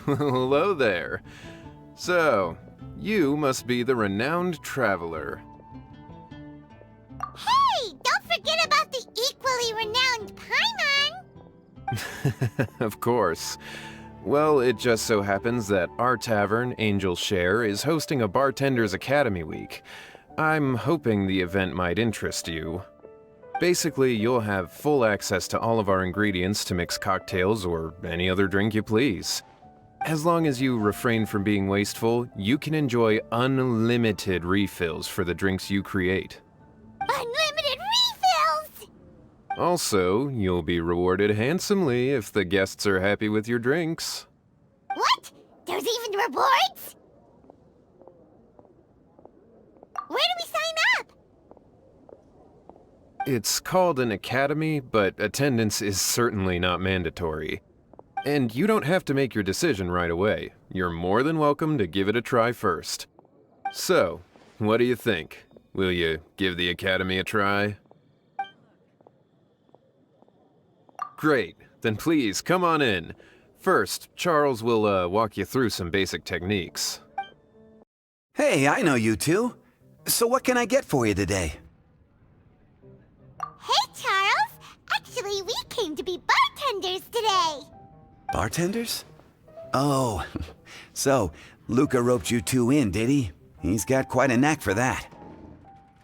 Hello there. So, you must be the renowned traveler. Hey, don't forget about the equally renowned Paimon! Of course. Well, it just so happens that our tavern, Angel's Share, is hosting a Bartender's Academy week. I'm hoping the event might interest you. Basically, you'll have full access to all of our ingredients to mix cocktails or any other drink you please. As long as you refrain from being wasteful, you can enjoy unlimited refills for the drinks you create. Unlimited refills! Also, you'll be rewarded handsomely if the guests are happy with your drinks. What? There's even rewards? Where do we sign up? It's called an academy, but attendance is certainly not mandatory. And you don't have to make your decision right away. You're more than welcome to give it a try first. So, what do you think? Will you give the academy a try? Great, then please come on in. First, Charles will walk you through some basic techniques. Hey, I know you two. So what can I get for you today? Hey, Charles! Actually, we came to be bartenders today! Bartenders? Oh, so Luca roped you two in, did he? He's got quite a knack for that.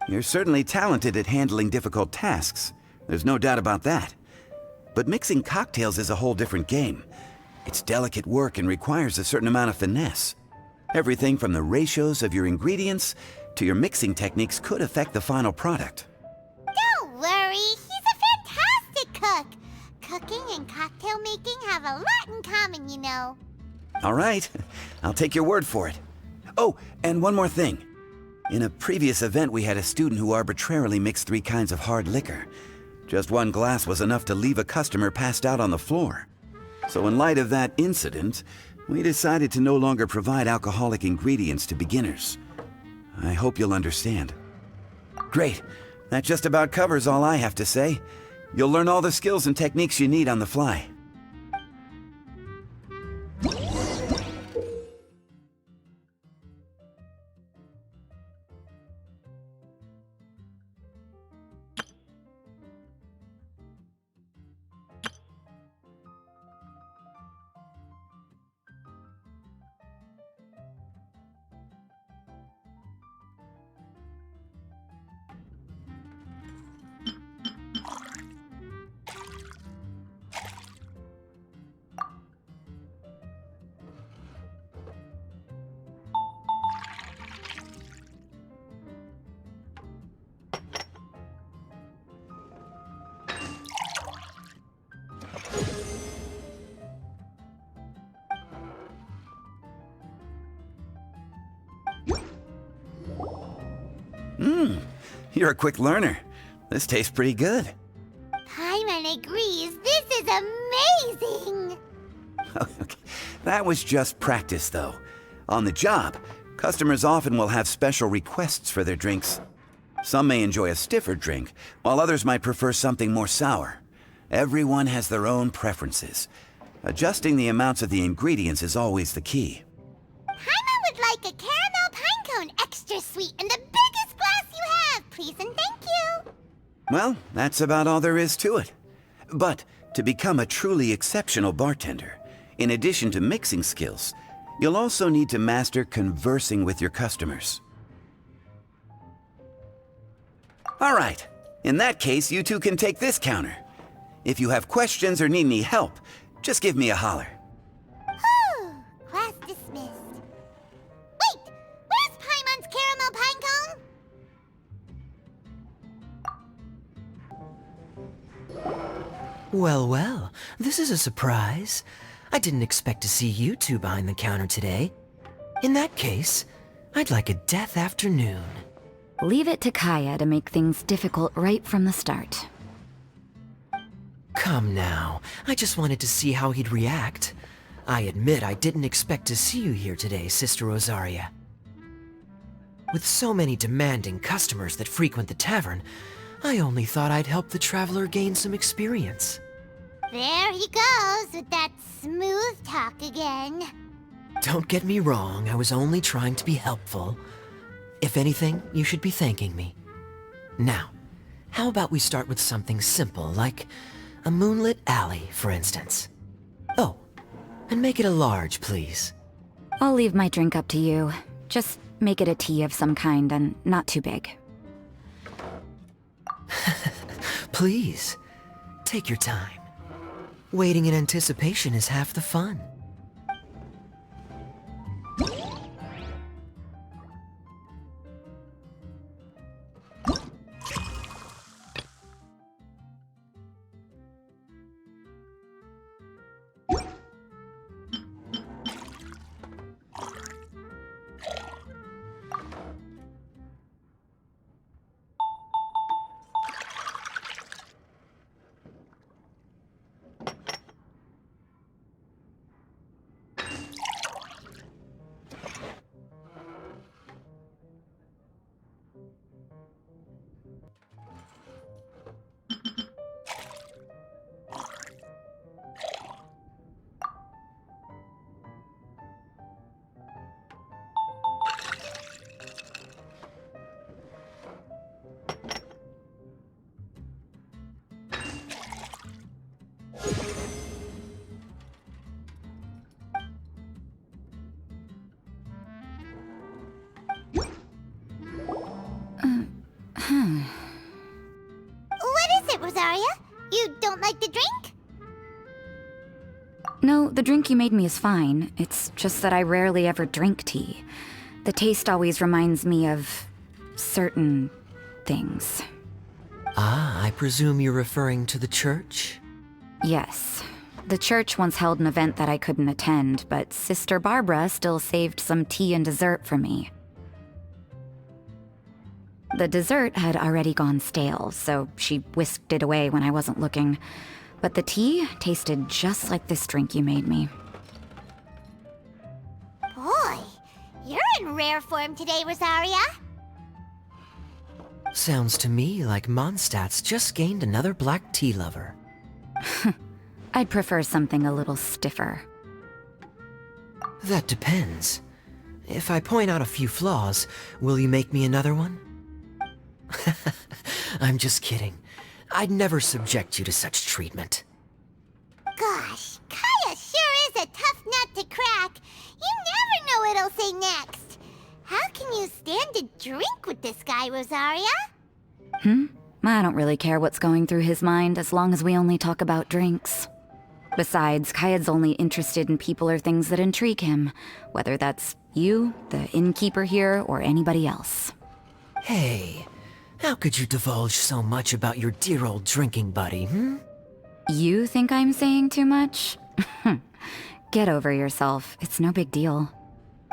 You're certainly talented at handling difficult tasks. There's no doubt about that. But mixing cocktails is a whole different game. It's delicate work and requires a certain amount of finesse. Everything from the ratios of your ingredients to your mixing techniques could affect the final product. Don't worry, he's a fantastic cook! Cooking and cocktail making have a lot in common, you know. All right, I'll take your word for it. Oh, and one more thing. In a previous event, we had a student who arbitrarily mixed 3 kinds of hard liquor. Just one glass was enough to leave a customer passed out on the floor. So in light of that incident, we decided to no longer provide alcoholic ingredients to beginners. I hope you'll understand. Great. That just about covers all I have to say. You'll learn all the skills and techniques you need on the fly. You're a quick learner. This tastes pretty good. Paimon agrees, this is amazing! Okay. That was just practice, though. On the job, customers often will have special requests for their drinks. Some may enjoy a stiffer drink, while others might prefer something more sour. Everyone has their own preferences. Adjusting the amounts of the ingredients is always the key. Paimon would like a caramel pine cone extra sweet and the biggest glass you have, please and thank you! Well, that's about all there is to it. But to become a truly exceptional bartender, in addition to mixing skills, you'll also need to master conversing with your customers. All right, in that case, you two can take this counter. If you have questions or need any help, just give me a holler. Whew, class dismissed. Wait, where's Paimon's caramel pine cone? Well, well, this is a surprise. I didn't expect to see you two behind the counter today. In that case, I'd like a death afternoon. Leave it to Kaeya to make things difficult right from the start. Come now, I just wanted to see how he'd react. I admit I didn't expect to see you here today, Sister Rosaria. With so many demanding customers that frequent the tavern, I only thought I'd help the traveler gain some experience. There he goes with that smooth talk again. Don't get me wrong, I was only trying to be helpful. If anything, you should be thanking me. Now, how about we start with something simple, like a moonlit alley, for instance? Oh, and make it a large, please. I'll leave my drink up to you. Just make it a tea of some kind and not too big. Please, take your time. Waiting in anticipation is half the fun. What is it, Rosaria? You don't like the drink? No, the drink you made me is fine. It's just that I rarely ever drink tea. The taste always reminds me of certain things. Ah, I presume you're referring to the church? Yes. The church once held an event that I couldn't attend, but Sister Barbara still saved some tea and dessert for me. The dessert had already gone stale, so she whisked it away when I wasn't looking. But the tea tasted just like this drink you made me. Boy, you're in rare form today, Rosaria. Sounds to me like Mondstadt's just gained another black tea lover. I'd prefer something a little stiffer. That depends. If I point out a few flaws, will you make me another one? I'm just kidding. I'd never subject you to such treatment. Gosh, Kaeya sure is a tough nut to crack. You never know what he'll say next. How can you stand to drink with this guy, Rosaria? I don't really care what's going through his mind as long as we only talk about drinks. Besides, Kaeya's only interested in people or things that intrigue him, whether that's you, the innkeeper here, or anybody else. Hey, how could you divulge so much about your dear old drinking buddy, You think I'm saying too much? Get over yourself. It's no big deal.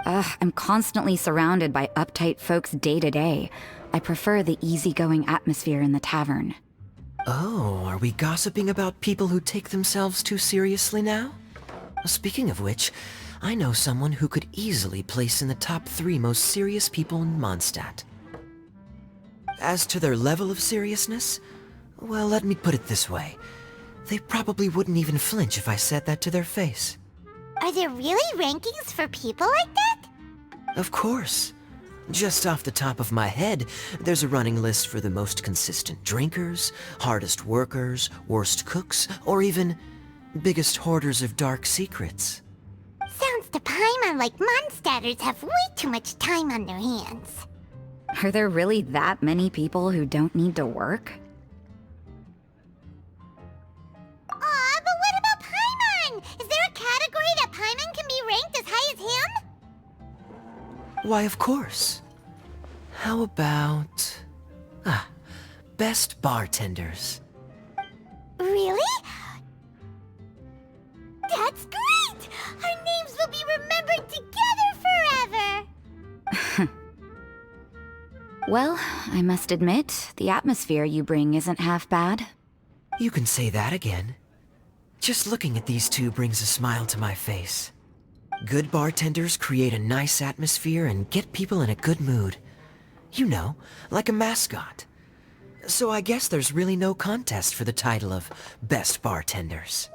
I'm constantly surrounded by uptight folks day to day. I prefer the easygoing atmosphere in the tavern. Oh, are we gossiping about people who take themselves too seriously now? Speaking of which, I know someone who could easily place in the top 3 most serious people in Mondstadt. As to their level of seriousness, well, let me put it this way. They probably wouldn't even flinch if I said that to their face. Are there really rankings for people like that? Of course. Just off the top of my head, there's a running list for the most consistent drinkers, hardest workers, worst cooks, or even biggest hoarders of dark secrets. Sounds to Paimon like Mondstadters have way too much time on their hands. Are there really that many people who don't need to work? Aw, but what about Paimon? Is there a category that Paimon can be ranked as high as him? Why, of course. How about... best bartenders. Really? That's great! Our names will be remembered together forever! Well, I must admit, the atmosphere you bring isn't half bad. You can say that again. Just looking at these two brings a smile to my face. Good bartenders create a nice atmosphere and get people in a good mood. You know, like a mascot. So I guess there's really no contest for the title of Best Bartenders.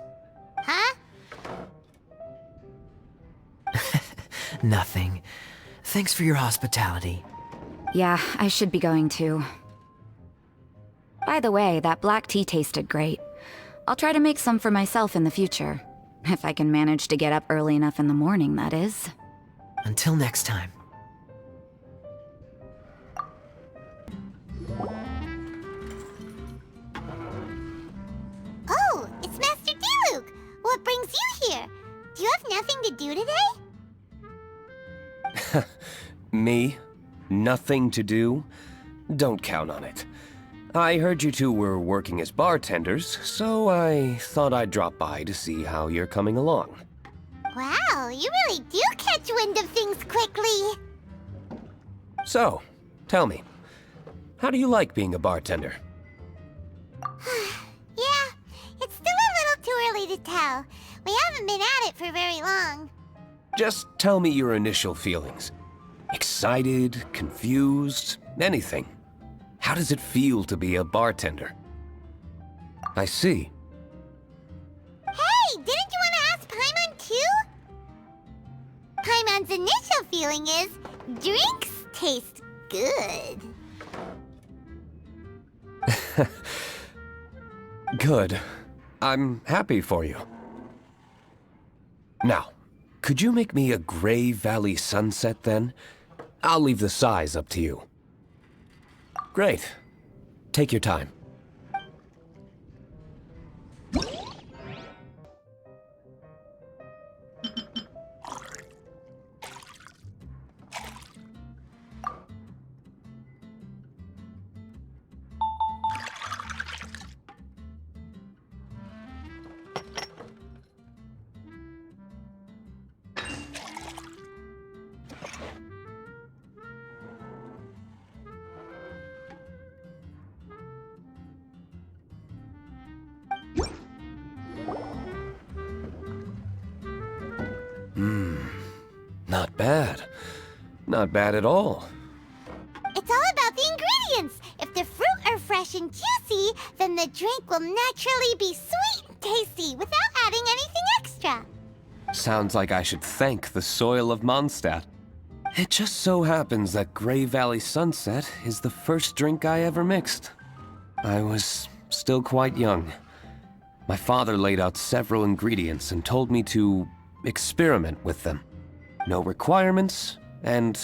Huh? Nothing. Thanks for your hospitality. Yeah, I should be going too. By the way, that black tea tasted great. I'll try to make some for myself in the future. If I can manage to get up early enough in the morning, that is. Until next time. Oh, it's Master Diluc! What brings you here? Do you have nothing to do today? Me? Nothing to do? Don't count on it. I heard you two were working as bartenders, so I thought I'd drop by to see how you're coming along. Wow, you really do catch wind of things quickly. So, tell me, how do you like being a bartender? Yeah, it's still a little too early to tell. We haven't been at it for very long. Just tell me your initial feelings. Excited, confused, anything. How does it feel to be a bartender? I see. Hey, didn't you want to ask Paimon too? Paimon's initial feeling is, drinks taste good. Good. I'm happy for you. Now, could you make me a Gray Valley sunset then? I'll leave the size up to you. Great. Take your time. Not bad. Not bad at all. It's all about the ingredients. If the fruit are fresh and juicy, then the drink will naturally be sweet and tasty without adding anything extra. Sounds like I should thank the soil of Mondstadt. It just so happens that Gray Valley Sunset is the first drink I ever mixed. I was still quite young. My father laid out several ingredients and told me to experiment with them. No requirements, and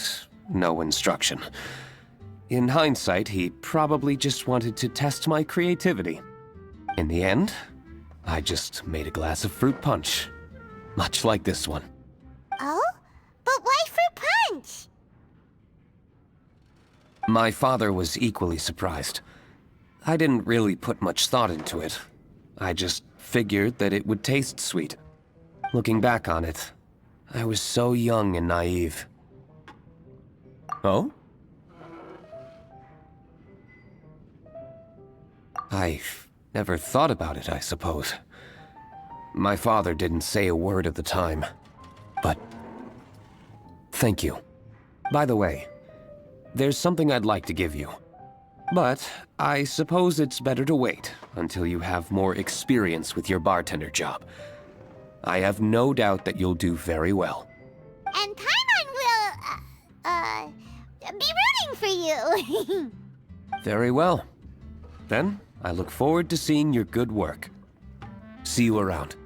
no instruction. In hindsight, he probably just wanted to test my creativity. In the end, I just made a glass of fruit punch. Much like this one. Oh? But why fruit punch? My father was equally surprised. I didn't really put much thought into it. I just figured that it would taste sweet. Looking back on it, I was so young and naive. Oh? I never thought about it, I suppose. My father didn't say a word at the time, but thank you. By the way, there's something I'd like to give you. But I suppose it's better to wait until you have more experience with your bartender job. I have no doubt that you'll do very well. And Paimon will, be rooting for you. Very well. Then, I look forward to seeing your good work. See you around.